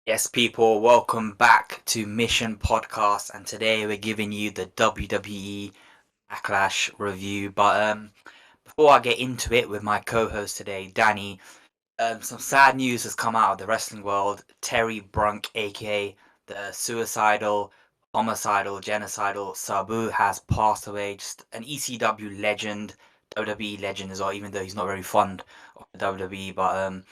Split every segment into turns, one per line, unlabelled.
Yes, people, welcome back to Mission Podcast, and today we're giving you the WWE Backlash review. But before I get into it with my co-host today, Danny, some sad news has come out of the wrestling world. Terry Brunk, aka the suicidal, homicidal, genocidal Sabu, has passed away. Just an ECW legend, WWE legend as well. Even though he's not very fond of the WWE, but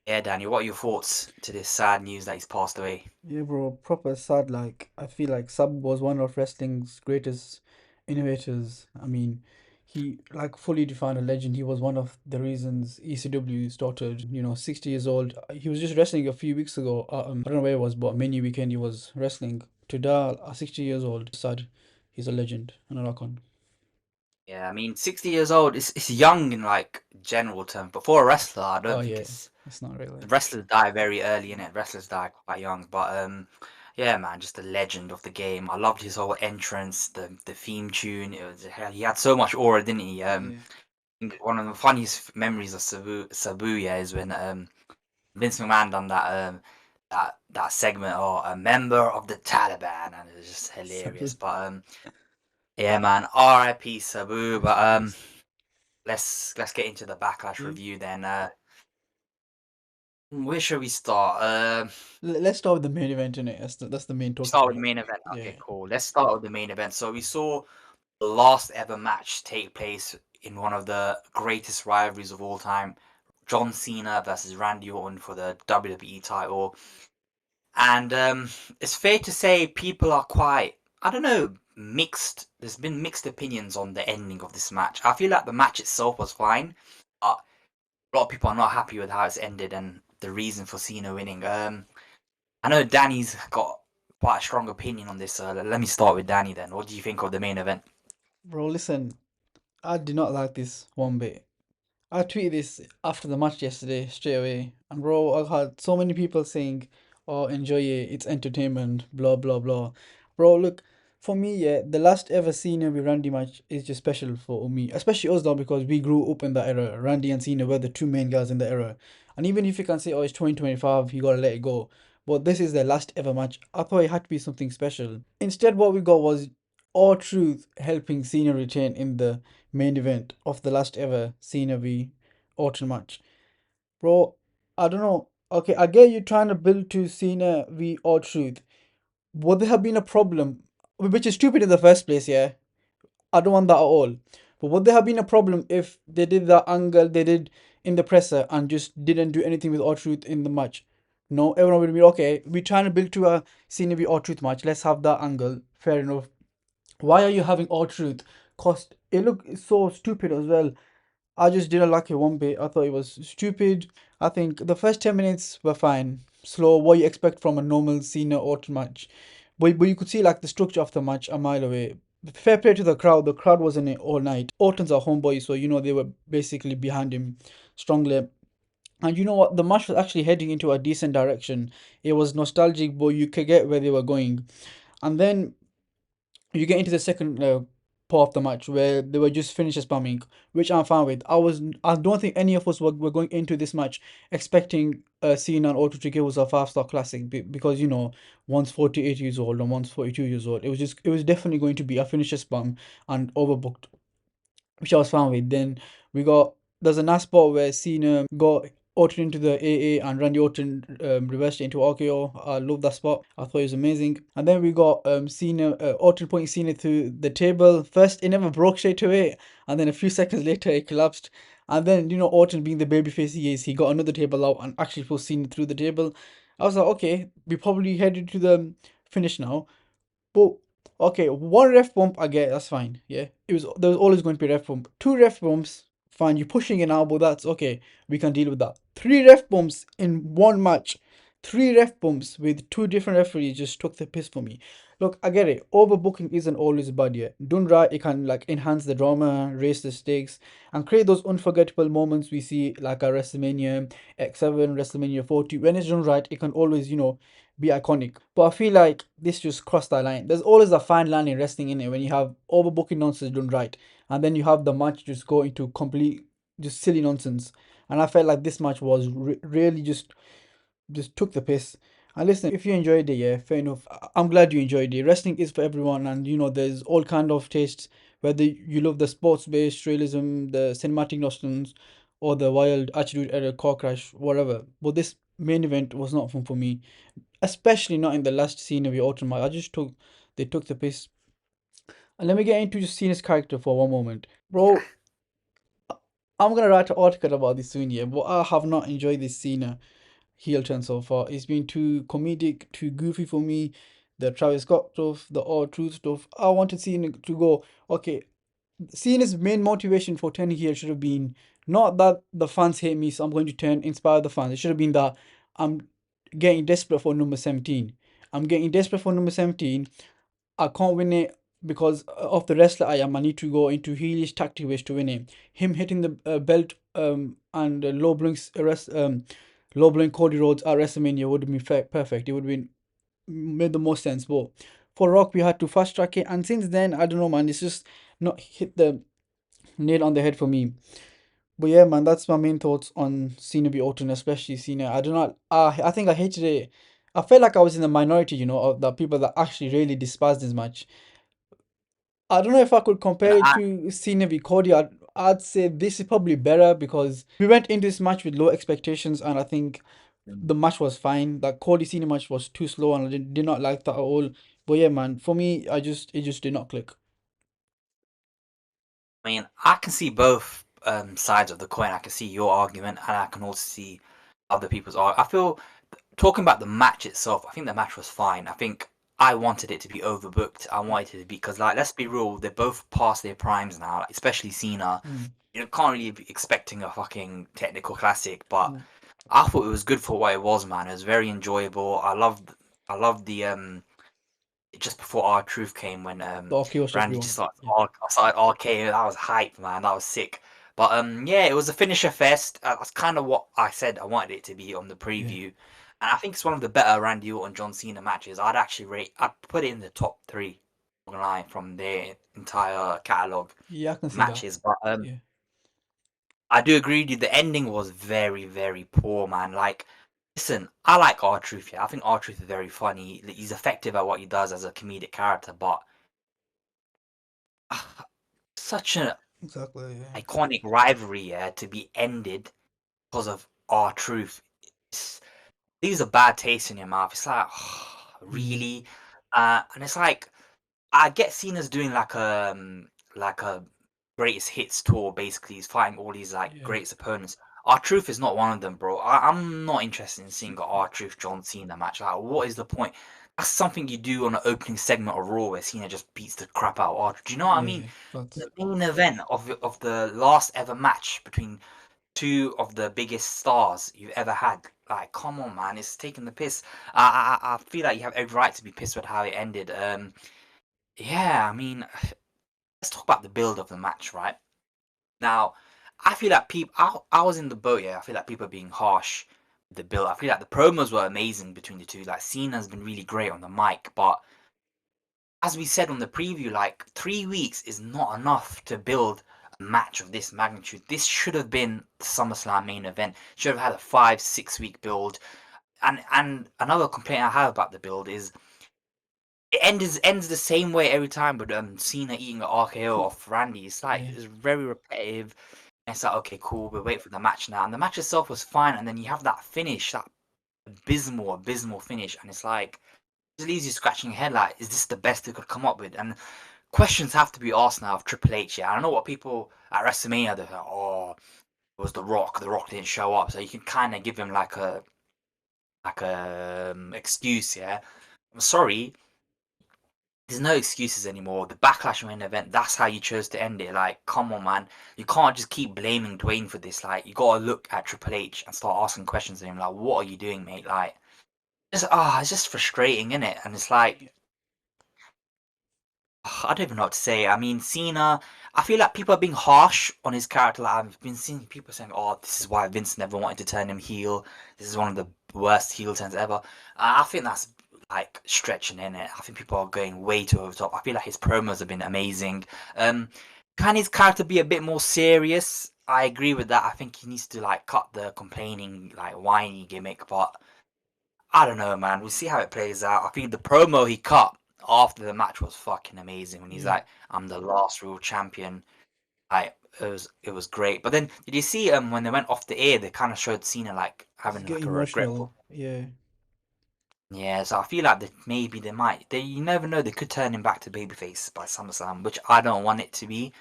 yeah, Danny, what are your thoughts to this sad news that he's passed away?
Yeah, bro, proper sad. Like, I feel like Sub was one of wrestling's greatest innovators. I mean, he like fully defined a legend. He was one of the reasons ECW started. 60 years old. He was just wrestling a few weeks ago. I don't know where it was, but many weekend he was wrestling. To die at 60 years old, sad. He's a legend and a rock on.
Yeah, I mean, 60 years old, it's young in like general terms, but for a wrestler, I
Oh
don't think
yeah,
it's
it's not really.
wrestlers die very early in it. Wrestlers die quite young, but yeah, man, just a legend of the game. I loved his whole entrance, the theme tune. It was he had so much aura, didn't he?
Yeah.
I think one of the funniest memories of Sabu, yeah, is when Vince McMahon done that segment, or a member of the Taliban, and it was just hilarious.
Sabu.
But yeah, man, R.I.P. Sabu. But
Rest in peace.
let's get into the backlash
Yeah.
review then. Where should we start?
Let's start with the main event in it. That's the main talking
Start with the
point.
main event.
Yeah.
Okay, cool. Let's start with the main event. So we saw the last ever match take place in one of the greatest rivalries of all time. John Cena versus Randy Orton for the WWE title. And it's fair to say people are quite, I don't know, mixed. There's been mixed opinions on the ending of this match. I feel like the match itself was fine, but a lot of people are not happy with how it's ended and the reason for Cena winning. I know Danny's got quite a strong opinion on this. So let me start with Danny then. What do you think of the main event?
Bro, listen, I did not like this one bit. I tweeted this after the match yesterday, straight away. And bro, I had so many people saying, "Oh, enjoy it, it's entertainment, blah blah blah." Bro, look, for me, yeah, the last ever Cena with Randy match is just special for me, especially us though, because we grew up in that era. Randy and Cena were the two main guys in the era. And even if you can say, "Oh, it's 2025, you gotta let it go," but this is the last ever match. I thought it had to be something special. Instead, what we got was all truth helping Cena retain in the main event of the last ever Cena v Orton match. Bro, I don't know. Okay, I get you trying to build to Cena v R-Truth. Would there have been a problem? Which is stupid in the first place, yeah? I don't want that at all. But would there have been a problem if they did that angle they did in the presser and just didn't do anything with R-Truth in the match? No, everyone would be okay. We're trying to build to a Cena v R-Truth match. Let's have that angle. Fair enough. Why are you having R-Truth? Cost it looked so stupid as well. I just didn't like it one bit. I thought it was stupid. I think the first 10 minutes were fine. Slow, what you expect from a normal Cena Orton match. But you could see like the structure of the match a mile away. Fair play to the crowd. The crowd was in it all night. Orton's a homeboy, so they were basically behind him strongly. And you know what? The match was actually heading into a decent direction. It was nostalgic, but you could get where they were going. And then you get into the second part of the match where they were just finished spamming, which I'm fine with. I don't think any of us were going into this match expecting Cena and Auto Trick was a 5-star classic because one's 48 years old and one's 42 years old. It was definitely going to be a finisher spam and overbooked, which I was fine with. Then we got there's a nice spot where Cena got Orton into the AA and Randy Orton reversed it into RKO. I love that spot. I thought it was amazing. And then we got Cena Orton putting Cena through the table. First, it never broke straight away, and then a few seconds later, it collapsed. And then Orton being the babyface he is, he got another table out and actually put Cena through the table. I was like, okay, we probably headed to the finish now. But okay, one ref bump I get, that's fine. Yeah. There was always going to be ref bump. Two ref bumps, fine. You're pushing it now, but that's okay. We can deal with that. Three ref bumps in one match. Three ref bumps with two different referees just took the piss for me. Look, I get it. Overbooking isn't always bad yet. Done right, it can like enhance the drama, raise the stakes, and create those unforgettable moments we see like at WrestleMania X7, WrestleMania 40. When it's done right, it can always, be iconic. But I feel like this just crossed that line. There's always a fine line in wrestling in it when you have overbooking nonsense done right, and then you have the match just go into complete just silly nonsense. And I felt like this match was really just took the piss. And listen, if you enjoyed it, yeah, fair enough. I'm glad you enjoyed it. Wrestling is for everyone, and there's all kind of tastes. Whether you love the sports-based realism, the cinematic nonsense, or the wild attitude era car crash, whatever. But this main event was not fun for me, especially not in the last scene of the autumn. They took the piss. And let me get into Cena's character for one moment, bro. I'm gonna write an article about this soon, yeah, but I have not enjoyed this Cena heel turn so far. It's been too comedic, too goofy for me. The Travis Scott stuff, the all truth stuff. I wanted Cena to go, okay, Cena's main motivation for turning heel should have been not that the fans hate me, so I'm going to turn, inspire the fans. It should have been that I'm getting desperate for number 17. I'm getting desperate for number 17. I can't win it because of the wrestler I am. I need to go into heelish tactic ways to win it. Him hitting the belt and low blowing Cody Rhodes at WrestleMania would have been perfect. It would have been made the most sense. But for Rock, we had to fast track it, and since then, I don't know, man. It's just not hit the nail on the head for me. But yeah, man, that's my main thoughts on Cena v Orton, especially Cena. I do not. I think I hated it. I felt like I was in the minority, of the people that actually really despised this match. I don't know if I could
And
compare it to Cena v Cody. I'd say this is probably better because we went into this match with low expectations, and I think the match was fine. That Cody Cena match was too slow, and I did not like that at all. But yeah, man, for me, it just did not click.
I mean, I can see both sides of the coin. I can see your argument, and I can also see other people's argument. I feel talking about the match itself. I think the match was fine. I think I wanted it to be overbooked. I wanted it to be because, like, let's be real, they're both past their primes now. Like, especially Cena.
Mm,
You can't really be expecting a fucking technical classic, but
mm.
I thought it was good for what it was, man. It was very enjoyable. I loved the just before our truth came when
The RKO stuff
Randy
you
just
want.
started
Yeah.
started RKO. That was hype, man. That was sick. But yeah, it was a finisher fest. That's kind of what I said I wanted it to be on the
Yeah.
preview, and I think it's one of the better Randy Orton John Cena matches. I'd put it in the top three, not gonna lie, from their entire catalog
Yeah, I can
of
see that.
matches. But
Yeah.
I do agree with you. The ending was very, very poor, man. Like, listen, I like R-Truth, yeah. I think R-Truth is very funny. He's effective at what he does as a comedic character, but such an
Exactly. Yeah.
iconic rivalry, yeah, to be ended because of R-Truth. Leaves a bad taste in your mouth. It's like,
Mm,
really? And it's like, I get Cena's doing like a greatest hits tour. Basically, he's fighting all these like
yeah.
greatest opponents. Our Truth is not one of them, bro. I'm not interested in seeing a R Truth John Cena match. Like, what is the point? That's something you do on an opening segment of Raw where Cena just beats the crap out of R Truth. Do you know what I mean?
Yeah. That's
The main event of the last ever match between two of the biggest stars you've ever had. Like, come on, man, it's taking the piss. I feel like you have every right to be pissed with how it ended. Yeah, I mean, let's talk about the build of the match, right? Now, I feel like I was in the boat, yeah. I feel like people are being harsh with the build. I feel like the promos were amazing between the two. Like, Cena's been really great on the mic, but as we said on the preview, like, 3 weeks is not enough to build a match of this magnitude. This should have been the SummerSlam main event. Should have had a 5, 6 week build. And another complaint I have about the build is it ends the same way every time, but Cena eating an RKO off Randy. It's like
yeah.
it's very repetitive. And it's like, okay, cool, we'll wait for the match now. And the match itself was fine, and then you have that finish, that abysmal finish, and it's like it leaves you scratching your head like, is this the best they could come up with? And questions have to be asked now of Triple H. Yeah, I don't know what people at WrestleMania they're like, oh, it was The Rock. The Rock didn't show up, so you can kind of give him like a excuse. Yeah, I'm sorry, there's no excuses anymore. The Backlash main event, that's how you chose to end it. Like, come on, man. You can't just keep blaming Dwayne for this. Like, you gotta look at Triple H and start asking questions of him. Like, what are you doing, mate? Like, it's just frustrating, isn't it? And it's like,
Yeah.
I don't even know what to say. I mean, Cena, I feel like people are being harsh on his character. Like, I've been seeing people saying, oh, this is why Vince never wanted to turn him heel. This is one of the worst heel turns ever. I think that's like stretching in it. I think people are going way too over the top. I feel like his promos have been amazing. Um, can his character be a bit more serious? I agree with that. I think he needs to like cut the complaining, like whiny gimmick, but I don't know, man. We'll see how it plays out. I think the promo he cut after the match was fucking amazing when he's
Yeah,
like, "I'm the last real champion." Like it was great. But then did you see when they went off the air, they kind of showed Cena like
he's
having like
getting
a
emotional.
regretful.
Yeah,
Yeah, so I feel like that maybe they might. You never know. They could turn him back to babyface by SummerSlam, which I don't want it to be.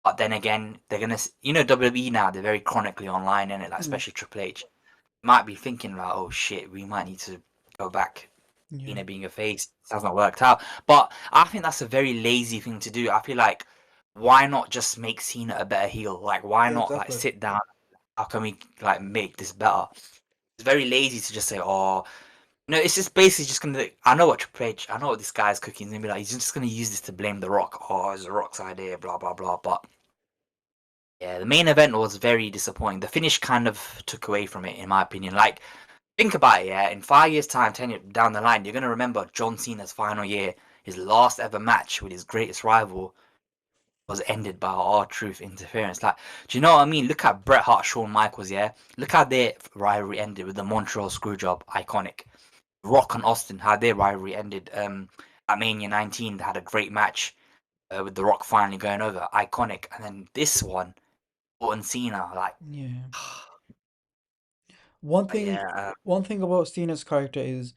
But then again, they're gonna, WWE now. They're very chronically online in it, like
mm,
especially Triple H might be thinking like, oh shit, we might need to go back.
yeah,
Being a face has not worked out. But I think that's a very lazy thing to do. I feel like why not just make Cena a better heel? Like why
yeah,
not like
exactly.
sit down? How can we like make this better? It's very lazy to just say, oh no, it's just basically just gonna. I know what Triple H. I know what this guy's cooking. He's gonna be like, he's just gonna use this to blame The Rock. Oh, it's The Rock's idea. Blah blah blah. But yeah, the main event was very disappointing. The finish kind of took away from it, in my opinion. Like, think about it. Yeah, in 5 years' time, 10 years down the line, you're gonna remember John Cena's final year, his last ever match with his greatest rival was ended by R-Truth interference. Like, do you know what I mean? Look at Bret Hart, Shawn Michaels. Yeah, look how their rivalry ended with the Montreal Screwjob, iconic. Rock and Austin, how their rivalry ended. At Mania 19, they had a great match with The Rock finally going over, iconic. And then this one, Orton Cena, like,
Yeah. One thing,
yeah,
one thing about Cena's character is,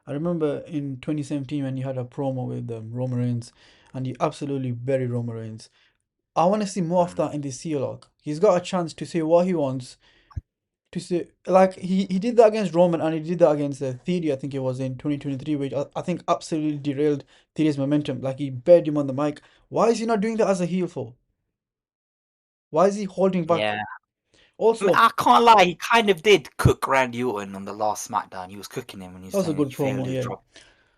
I remember in 2017 when you had a promo with Roman Reigns, and you absolutely buried Roman Reigns. I want to see more of
mm,
that in this log. He's got a chance to say what he wants. To say like he did that against Roman and he did that against Theory. I think it was in 2023, which I think absolutely derailed Theory's momentum. Like he buried him on the mic. Why is he not doing that as a heel for? Why is he holding back?
yeah. I mean,
Also,
I can't lie, he kind of did cook Randy Orton on the last SmackDown. He was cooking him when he was
that was a
saying
good
he failed
promo.
his
Yeah.
job.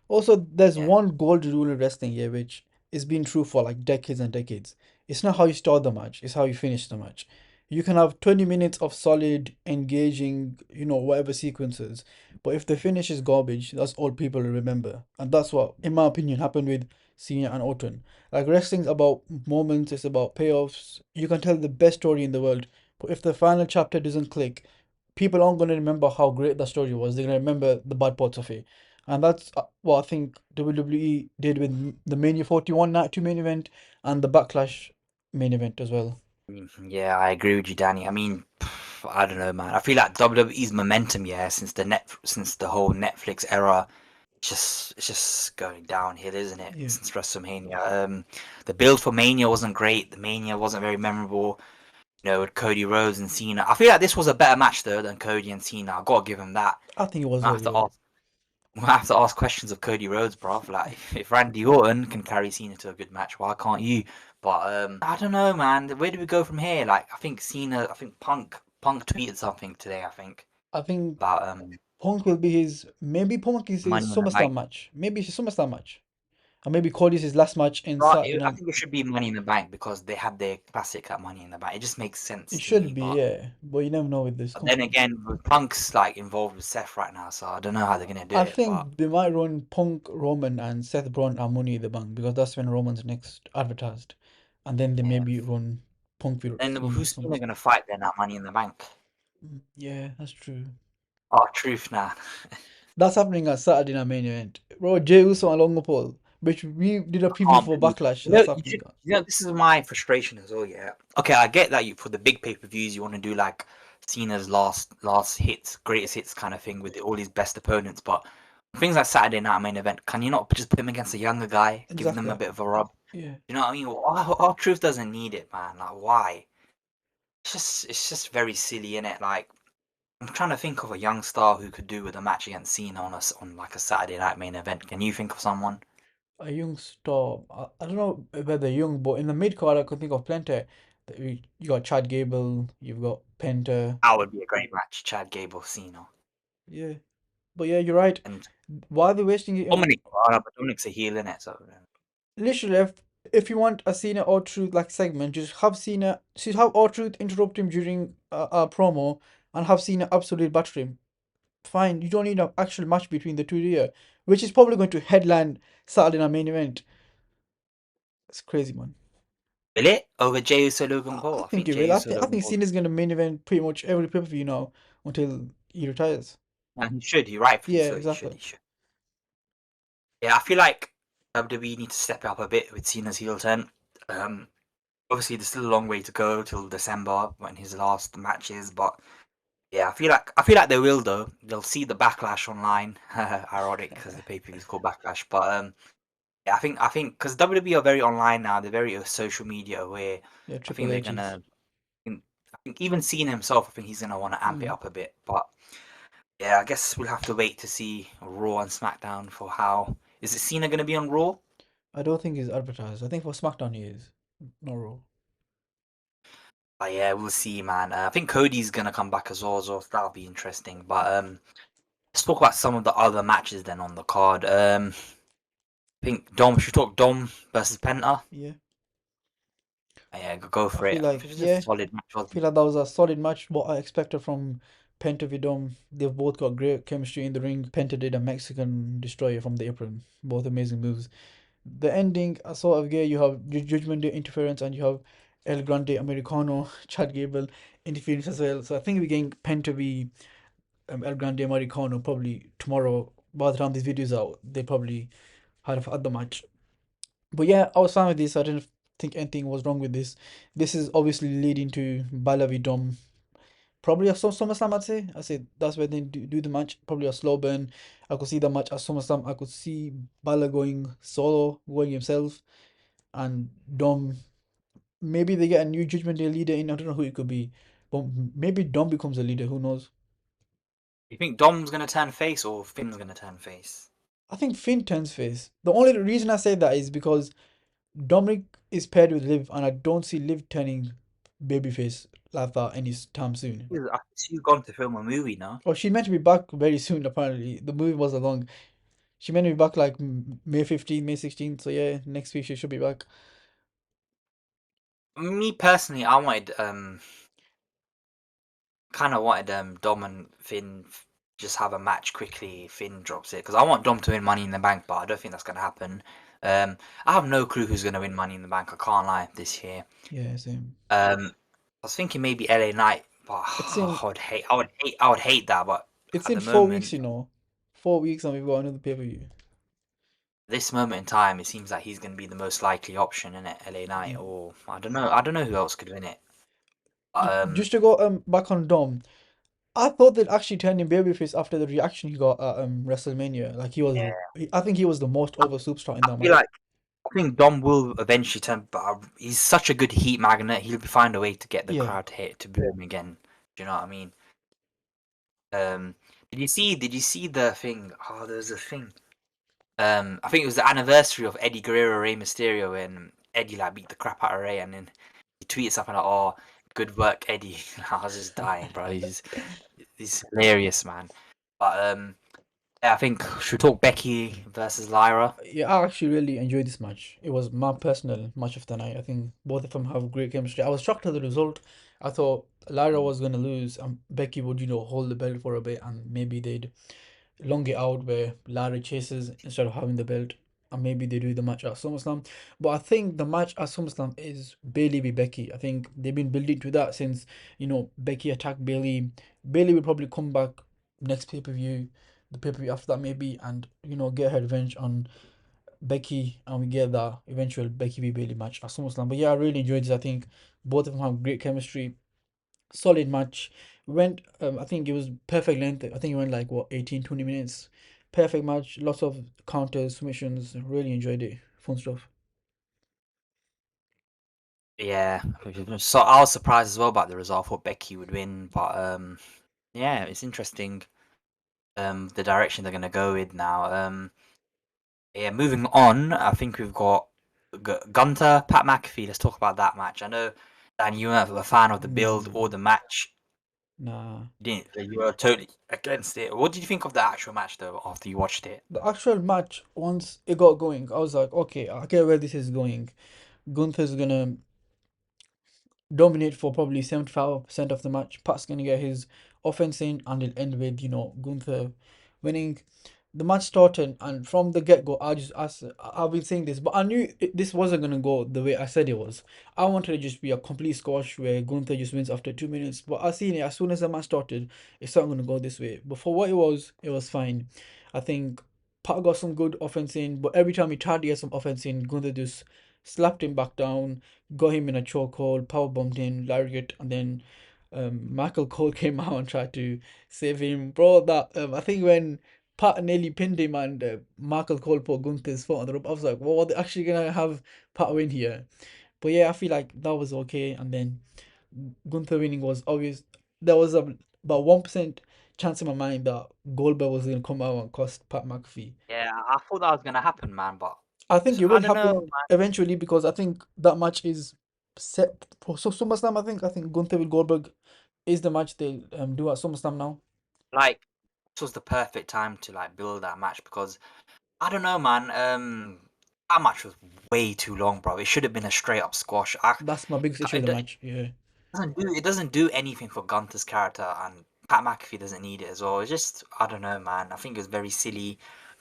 Also, there's
Yeah.
one gold rule in wrestling here, which has been true for like decades and decades. It's not how you start the match, it's how you finish the match. You can have 20 minutes of solid, engaging, whatever sequences, but if the finish is garbage, that's all people will remember. And that's what, in my opinion, happened with Cena and Orton. Like, wrestling's about moments, it's about payoffs. You can tell the best story in the world, but if the final chapter doesn't click, people aren't going to remember how great the story was. They're going to remember the bad parts of it. And that's what I think WWE did with the Mania 41 Night 2 main event and the Backlash main event as well.
Yeah, I agree with you, Danny. I mean, I don't know, man. I feel like WWE's momentum, yeah, since the whole Netflix era, it's just going downhill, isn't it?
Yeah.
Since WrestleMania, the build for Mania wasn't great. The Mania wasn't very memorable. With Cody Rhodes and Cena. I feel like this was a better match though than Cody and Cena. I gotta give him that.
I think it was
I
well,
have to
yeah.
ask We'll have to ask questions of Cody Rhodes, bruv. Like, if Randy Orton can carry Cena to a good match, why can't you? But I don't know, man. Where do we go from here? Like, I think Punk tweeted something today. I think
I think
about
Punk will be maybe Punk is his
Money in the
SummerSlam
Bank.
match. Maybe his SummerSlam match. And maybe Cody's his last match in
Right,
Saturday
I
night.
think it should be Money in the Bank because they had their classic at Money in the Bank. It just makes sense
It
to me.
should be,
But,
yeah. But you never know with this
but then
company.
again, with Punk's like involved with Seth right now, so I don't know how they're gonna do
I
it. But
think they might run Punk, Roman, and Seth Rollins and Money in the Bank because that's when Roman's next advertised. And then they
yeah,
maybe run Punk with
and
Cena
who's Cena
SummerSlam.
gonna fight then at Money in the Bank?
Yeah, that's true.
Oh, truth now.
That's happening at Saturday night main event. Bro, Jey Uso and Logan Paul, which we did a preview
Can't
for
believe.
Backlash. That's happening.
This is my frustration as well. Yeah. Okay, I get that you for the big pay per views you want to do like Cena's last hits, greatest hits kind of thing with all his best opponents, but things like Saturday Night Main Event, can you not just put him against a younger guy, give them a
Exactly.
bit of a rub?
Yeah.
You know what I mean? Our truth doesn't need it, man. Like why? It's just very silly, in it. Like I'm trying to think of a young star who could do with a match against Cena on like a Saturday Night Main Event. Can you think of someone?
A young star. I don't know whether young, but in the mid card, I could think of plenty. You got Chad Gable, you've got Penta.
That would be a great match, Chad Gable, Cena,
Yeah. But yeah, you're right.
and
Why are they wasting it on
Dominic. Oh, no, but Dominic's a heel in it, so
literally if you want a Cena or Truth like segment, just have or Truth interrupt him during a promo and have Cena absolutely butter him. Fine, you don't need an actual match between the two here, which is probably going to headline Saturday Night Main Event. It's crazy, man.
will it over Jey Uso Logan
I
Paul? I
think
think
it
Jey
will. I
Uso
think I
Logan
think
Paul.
Cena's going to main event pretty much every pay per view now until he retires.
And he should. He rightfully
Yeah,
so. He should.
exactly.
He should. Yeah, I feel like WWE need to step it up a bit with Cena's heel turn. Um, Obviously, there's still a long way to go till December when his last match is, but yeah, I feel like they will though. They'll see the backlash online. Ironic because the pay per view is called Backlash, but yeah, I think because WWE are very online now. They're very social media aware.
Yeah,
I think
Triple
they're
H is.
gonna. I think even Cena himself, I think he's gonna want to amp it
Mm.
up a bit. But yeah, I guess we'll have to wait to see Raw and SmackDown for how. Is it Cena gonna be on Raw?
I don't think he's advertised. I think for SmackDown he is. No Raw.
But yeah, we'll see, man. I think Cody's gonna come back as well, so that'll be interesting. But let's talk about some of the other matches then on the card. I think Dom. Should we talk Dom versus Penta?
Yeah.
Yeah, go
I
for it.
feel
I
like
think it was a
yeah.
solid match,
I
wasn't
feel
it?
like that was a solid match. What I expected from Penta Vidom. They've both got great chemistry in the ring. Penta did a Mexican destroyer from the apron. Both amazing moves. The ending, I sort of get you have Judgment Day interference and you have El Grande Americano, Chad Gable interference as well. So I think we're getting Penta v El Grande Americano probably tomorrow. By the time this video's out, they probably have had the match. But yeah, I was fine with this. I didn't think anything was wrong with this. This is obviously leading to Bala v Dom. Probably a SummerSlam, I'd say. I said that's where they do the match. Probably a slow burn. I could see the match at SummerSlam. I could see Bala going solo, going himself, and Dom. Maybe they get a new Judgment Day leader in. I don't know who it could be, but maybe Dom becomes a leader. Who knows?
You think Dom's gonna turn face or Finn's gonna turn face?
I think Finn turns face. The only reason I say that is because Dominic is paired with Liv, and I don't see Liv turning babyface like that anytime soon.
I think she's gone to film a movie now.
Oh, she meant to be back very soon. Apparently, the movie was long. She meant to be back like May 15th, May 16th. So yeah, next week she should be back.
Me personally, I wanted kind of wanted Dom and Finn just have a match quickly. Finn drops it because I want Dom to win Money in the Bank, but I don't think that's gonna happen. I have no clue who's gonna win Money in the Bank. I can't lie this year.
Yeah, same.
I was thinking maybe LA Knight, but
It's in
I would hate that. But
it's
at
in
the
4 weeks,
moment,
you know. 4 weeks and we've got another pay-per-view.
this moment in time, it seems like he's gonna be the most likely option in it. LA Knight,
Yeah.
or I don't know. I don't know who else could win it. Um,
Just to go back on Dom, I thought they'd actually turn him babyface after the reaction he got at WrestleMania. Like
yeah,
I think he was the most over superstar in
I
that
feel
match.
like I think Dom will eventually turn, but he's such a good heat magnet. He'll find a way to get the
Yeah.
crowd to boo him again. Do you know what I mean? Um, did you see the thing? Oh, there was a thing. I think it was the anniversary of Eddie Guerrero Rey Mysterio when Eddie like beat the crap out of Rey, and then he tweeted something like, "Oh, good work, Eddie." I was just dying, bro. He's hilarious, man. But yeah, I think should we talk Becky versus Lyra?
Yeah, I actually really enjoyed this match. It was my personal match of the night. I think both of them have great chemistry. I was shocked at the result. I thought Lyra
Mm.
was gonna lose and Becky would, hold the belt for a bit and maybe they'd long it out where Lyra chases instead of having the belt, and maybe they do the match at SummerSlam. But I think the match at SummerSlam is Bailey v Becky. I think they've been building to that since Becky attacked Bailey. Bailey will probably come back next pay per view, the pay per view after that maybe, and get her revenge on Becky, and we get that eventual Becky v Bailey match at SummerSlam. But yeah, I really enjoyed this. I think both of them have great chemistry, solid match. Went, I think it was perfect length. I think it went like what 18, 20 minutes. Perfect match. Lots of counters, submissions. Really enjoyed it. Fun stuff.
Yeah, so I was surprised as well about the result. I thought Becky would win, but yeah, it's interesting. The direction they're gonna go with now. Yeah, moving on. I think we've got Gunter, Pat McAfee. Let's talk about that match. I know, Dan, you weren't a fan of the build or
Mm,
the match.
nah.
You were totally against it. What did you think of the actual match though? After you watched it,
The actual match, once it got going, I was like, okay, I get where this is going. Gunther's gonna dominate for probably 75% of the match. Pat's gonna get his offense in, and it'll end with, Gunther winning. the match started, and from the get go, I've been saying this, but I knew this wasn't gonna go the way I said it was. I wanted to just be a complete squash where Gunther just wins after 2 minutes. But I seen it as soon as the match started, it's not gonna go this way. But for what it was fine. I think Pat got some good offense in, but every time he tried to get some offense in, Gunther just slapped him back down, got him in a chokehold, power bumped him, lariat, and then Michael Cole came out and tried to save him. Bro, that I think when Pat nearly pinned him and Michael Cole put Gunther's foot on the rope, I was like, well, they're actually gonna have Pat win here. But yeah, I feel like that was okay. And then Gunther winning was obvious. There was about 1% chance in my mind that Goldberg was gonna come out and cost Pat McAfee.
Yeah, I thought that was gonna happen, man, but
I think it
I
will
don't know,
happen eventually because I think that match is set for SummerSlam. I think Gunther with Goldberg is the match they do at SummerSlam now.
like this was the perfect time to like build that match because I don't know, man. That match was way too long, bro. It should have been a straight up squash.
That's my biggest issue with
It
the match. Yeah,
doesn't do anything for Gunther's character, and Pat McAfee doesn't need it as well. It's just I don't know, man. I think it was very silly.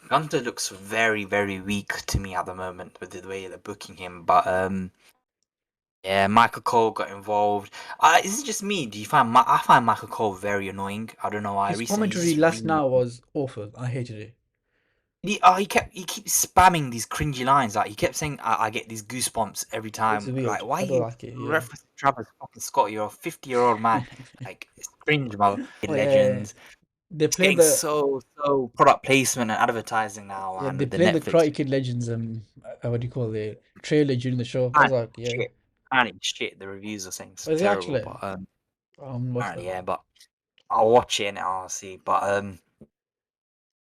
Gunther looks very very weak to me at the moment with the way they're booking him, but yeah, Michael Cole got involved. Is it just me? Do you find I find Michael Cole very annoying? I don't know why.
his
Recently, he's
commentary
just
last
really
night was awful. I hated it.
he keeps spamming these cringy lines. Like he kept saying, I get these goosebumps every
It's
time." Like,
weird.
why
I
are
don't
you
like it. Yeah.
referencing Travis fucking Scott? You're a 50-year-old man. Like it's cringe, bro.
Oh yeah,
Legends.
they
It's
played
getting
the
so product placement and advertising now,
yeah
man,
they
with the
played the
Netflix.
Karate Kid Legends what do you call it, trailer during the show. I was
Man,
like, yeah,
shit. Apparently, shit. The reviews are saying it's
was it
terrible,
actually?
but
Watch
apparently,
that.
yeah. But I'll watch it and I'll see. But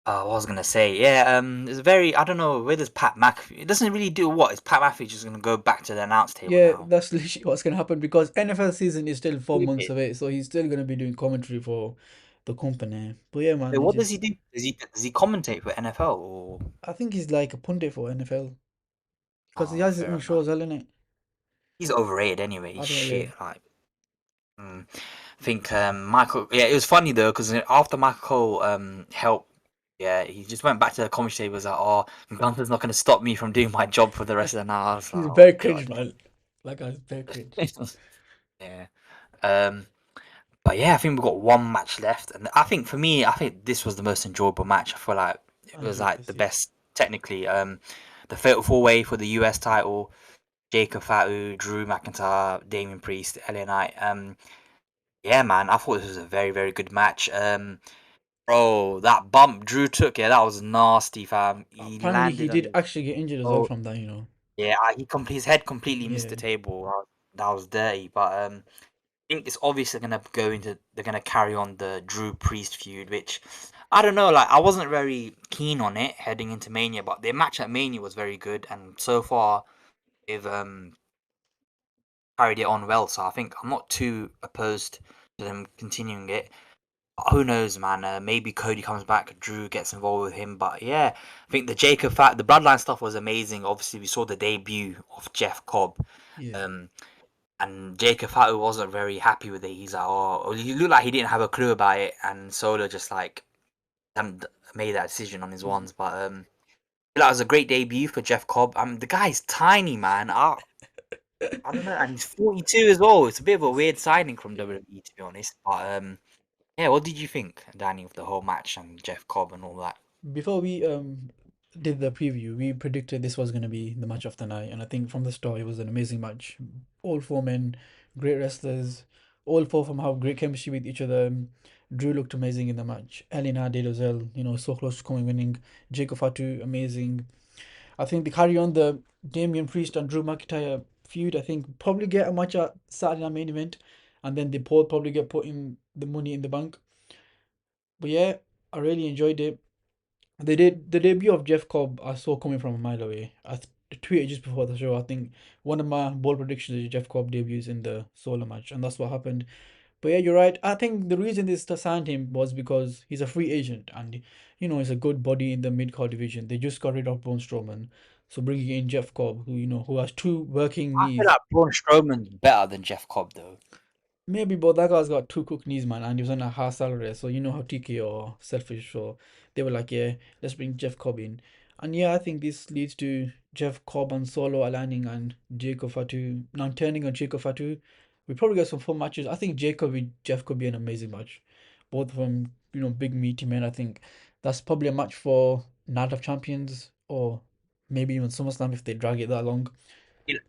what was I gonna say? Yeah, it's very. I don't know. Where does Pat McAfee? It doesn't really do what. Is Pat McAfee just gonna go back to the announce table
Yeah,
now?
that's literally what's gonna happen because NFL season is still 4 months
Stupid.
away, so he's still gonna be doing commentary for the company. But yeah, man,
Wait,
he
what does he
just
do? Does he commentate for NFL or?
I think he's like a pundit for NFL because he
Oh,
has his
fair
own
enough.
shows, hasn't it?
He's overrated anyway. He's
I think yeah.
shit. Like, mm. I think Michael. Yeah, it was funny though because after Michael helped. Yeah, he just went back to the commentary table. Was like, "Oh, Gunther's not going to stop me from doing my job for the rest of the night." I was like,
He's
"Oh
very cringe,
God."
man. Like I very cringe.
Yeah. Um. But yeah, I think we've got one match left, and I think for me, I think this was the most enjoyable match. I feel like it
I
was
agree with
like
this,
the
yeah.
best technically. The Fatal Four Way for the US title: Jacob Fatu, Drew McIntyre, Damian Priest, LA Knight. Yeah, man, I thought this was a very very good match. Bro, that bump Drew took, yeah, that was nasty, fam. He
Apparently, he
landed on
did
his.
actually get injured as well
Oh,
from that.
yeah, his head completely missed the
Yeah,
table. That was dirty, but think it's obviously gonna go into they're gonna carry on the Drew Priest feud, which I don't know. Like I wasn't very keen on it heading into Mania, but their match at Mania was very good, and so far they've carried it on well. So I think I'm not too opposed to them continuing it. But who knows, man? Maybe Cody comes back, Drew gets involved with him. But yeah, I think the Bloodline stuff was amazing. Obviously, we saw the debut of Jeff Cobb.
yeah.
Um, and Jacob Fatu wasn't very happy with it. He's like, oh, he looked like he didn't have a clue about it, and Solo just like hadn't made that decision on his ones. But that was a great debut for Jeff Cobb. The guy's tiny, man. I don't know, and he's 42 as well. It's a bit of a weird signing from WWE, to be honest. But yeah, what did you think, Danny, of the whole match and Jeff Cobb and all that?
Before we did the preview, we predicted this was gonna be the match of the night, and I think from the start it was an amazing match. All four men, great wrestlers. All four of them have great chemistry with each other. Drew looked amazing in the match. Elena did as well. So close to coming winning. Jacob Fatu amazing. I think they carry on the Damian Priest and Drew McIntyre feud. I think probably get a match at Saturday Night Main Event, and then they both probably get put in the Money in the Bank. But yeah, I really enjoyed it. The debut of Jeff Cobb I saw coming from a mile away. Tweeted just before the show. I think one of my bold predictions is Jeff Cobb debuts in the solo match, and that's what happened. But yeah, you're right. I think the reason they signed him was because he's a free agent, and he's a good body in the mid card division. They just got rid of Braun Strowman, so bringing in Jeff Cobb, who has two working
I feel
knees.
like Braun Strowman's better than Jeff Cobb, though.
Maybe, but that guy's got two cooked knees, man, and he was on a high salary. So you know how TK are selfish. So they were like, yeah, let's bring Jeff Cobb in. And yeah, I think this leads to Jeff Cobb and Solo aligning and Jacob Fatu, now turning on Jacob Fatu. We probably get some fun matches. I think Jacob with Jeff could be an amazing match. Both of them, big meaty men. I think that's probably a match for Night of Champions or maybe even SummerSlam if they drag it that long.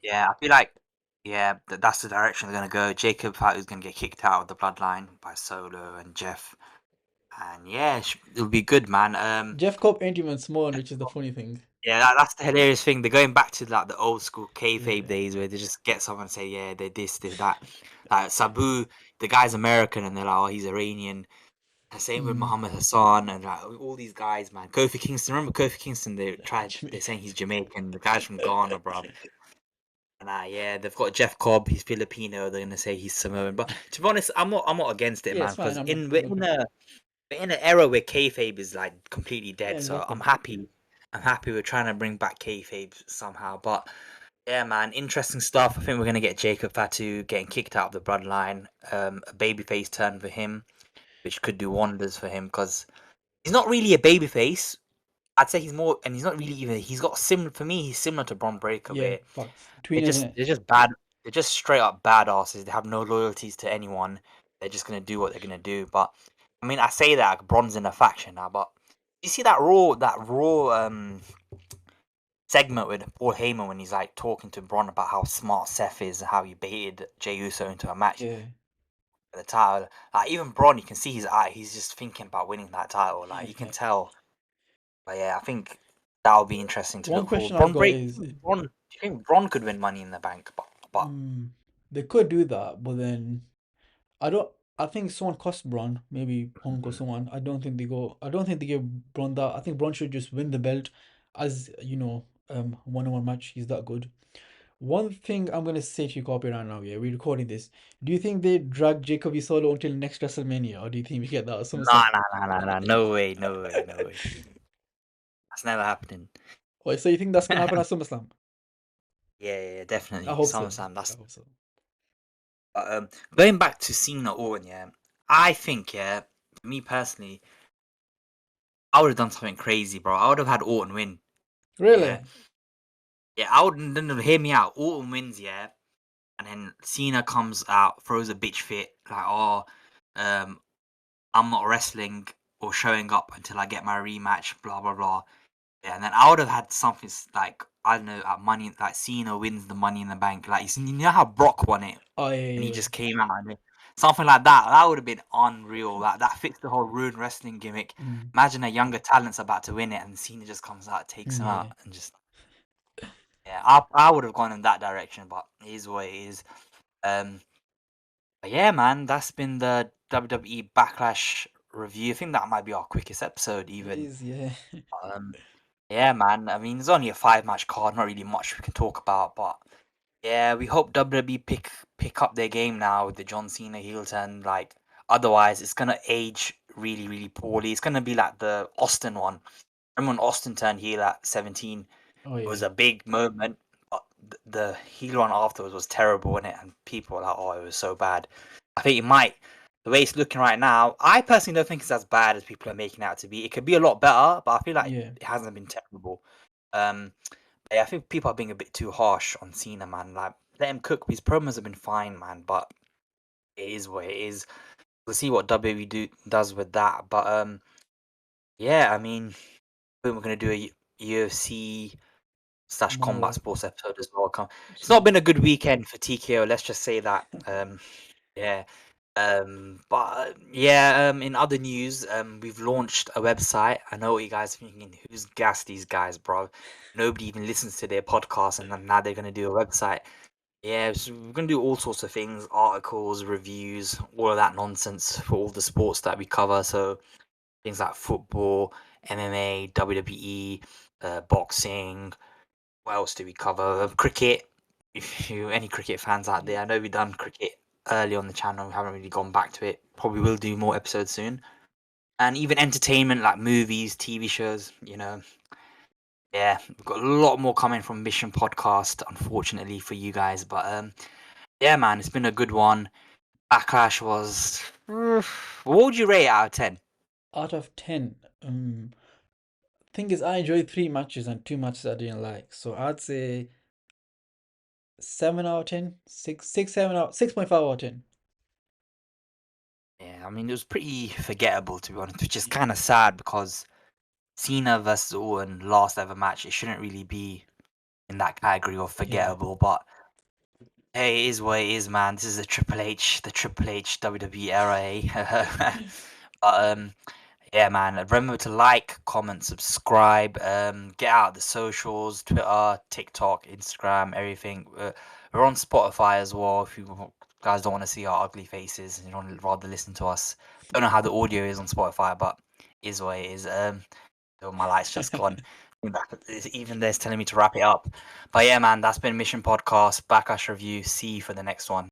Yeah, I feel like that's the direction they're gonna go. Jacob Fatu's gonna get kicked out of the bloodline by Solo and Jeff, and yeah, it'll be good, man.
Jeff Cobb ain't even small, which is the funny thing.
Yeah, that's the hilarious thing. They're going back to like the old school kayfabe
Yeah.
days where they just get someone and say, yeah, they're this, they're that. Like Sabu, the guy's American, and they're like, oh, he's Iranian. The same with
Mm.
Muhammad Hassan and like all these guys, man. Kofi Kingston, remember Kofi Kingston? They're saying he's Jamaican. The guy's from Ghana, bro. And yeah, they've got Jeff Cobb. He's Filipino. They're gonna say he's Samoan. But to be honest, I'm not against it,
Yeah,
man.
it's fine.
Because
I'm not.
in
I'm
we're
not.
we're in an era where kayfabe is like completely
Yeah,
dead. So I'm
exactly.
happy. I'm happy we're trying to bring back kayfabe somehow. But yeah, man, interesting stuff. I think we're gonna get Jacob Fatu getting kicked out of the bloodline. A babyface turn for him, which could do wonders for him because he's not really a babyface. I'd say he's more, and he's not really even. He's got similar for me. He's similar to Bron Breakker,
Yeah,
where
facts. Tweeners in it.
they're just bad. They're just straight up badasses. They have no loyalties to anyone. They're just gonna do what they're gonna do. But I mean, I say that like, Bron's in a faction now, but you see that raw segment with Paul Heyman when he's like talking to Bron about how smart Seth is and how he baited Jey Uso into a match
Yeah,
for the title. Like even Bron, you can see his eye. He's just thinking about winning that title. Like you can
yeah.
tell. But yeah, I think that'll be interesting to
One
look for.
question I've got is,
Bron. Do you think Bron could win Money in the Bank? But
mm, they could do that, but then I don't. I think someone cost Braun, maybe Punk or
mm,
someone. I don't think they go. I don't think they give Braun that. I think Braun should just win the belt, as one-on-one match. He's that good. One thing I'm gonna say to you, Copy, right now. Yeah, we're recording this. Do you think they drag Jacoby Solo until next WrestleMania, or do you think we get that at SummerSlam?
nah, no way, no way, no way. That's never happening.
Or so you think that's gonna happen at SummerSlam?
Yeah,
I
definitely.
hope so.
SummerSlam.
I
That's
hope so.
going back to Cena Orton. Yeah, I think for me personally, I would have done something crazy, bro. I would have had Orton win. Yeah,
Really?
yeah. I would. No, hear me out. Orton wins. Yeah, and then Cena comes out, throws a bitch fit, like, oh, um, I'm not wrestling or showing up until I get my rematch. Blah blah blah. Yeah, and then I would have had something like I don't know, at Money like Cena wins the Money in the Bank. Like you know how Brock won it
Oh
and he
yeah,
just came out and something like that. That would have been unreal. That fits the whole ruined wrestling gimmick.
yeah. Mm,
Imagine a younger talent's about to win it and Cena just comes out, takes him out,
yeah.
and just yeah. I would have gone in that direction, but it is what it is. Um, but yeah, man, that's been the WWE Backlash review. I think that might be our quickest episode,
It
even.
is, yeah.
Um, Yeah, man. I mean, there's only a 5 match card, not really much we can talk about, but yeah, we hope WWE pick up their game now with the John Cena heel turn. Like, otherwise, it's gonna age really, really poorly. It's gonna be like the Austin one. Remember when Austin turned heel at 17?
Oh
It was
yeah,
a big moment, but the heel run afterwards was terrible, in it, and people were like, "Oh, it was so bad." I think it might. The way it's looking right now, I personally don't think it's as bad as people are making it out to be. It could be a lot better, but I feel like
yeah,
it hasn't been terrible. But yeah, I think people are being a bit too harsh on Cena, man. Like, let him cook. His promos have been fine, man, but it is what it is. We'll see what WWE does with that. But yeah, I mean, we're gonna do a UFC slash combat
more.
sports episode as well. It's not
Sweet.
been a good weekend for TKO. Let's just say that. Yeah. But yeah. In other news, we've launched a website. I know what you guys are thinking. Who's gassed these guys, bro? Nobody even listens to their podcast, and then now they're gonna do a website. Yeah, so we're gonna do all sorts of things, articles, reviews, all of that nonsense for all the sports that we cover. So things like football, MMA, WWE, boxing. What else do we cover? Cricket. If you any cricket fans out there, I know we've done cricket early on the channel. We haven't really gone back to it. Probably will do more episodes soon. And even entertainment like movies, TV shows. Yeah, we've got a lot more coming from Mission Podcast. Unfortunately for you guys, but yeah, man, it's been a good one. Backlash was. What would you rate it out of 10?
Out of 10, thing is, I enjoyed 3 matches and 2 matches I didn't like. So I'd say 7 out of 10, 6.5 out of 10.
Yeah, I mean, it was pretty forgettable, to be honest, which is kind of sad because Cena versus Orton, last ever match, it shouldn't really be in that category of
Yeah.
forgettable, but hey, it is what it is, man. This is the Triple H WWE era, eh? But yeah, man. Remember to like, comment, subscribe. Get out the socials: Twitter, TikTok, Instagram, everything. We're on Spotify as well. If you guys don't want to see our ugly faces and you want to rather listen to us, don't know how the audio is on Spotify, but it is what it is. Oh, my light's just gone. Even this telling me to wrap it up. But yeah, man, that's been Mission Podcast Backlash Review. See you for the next one.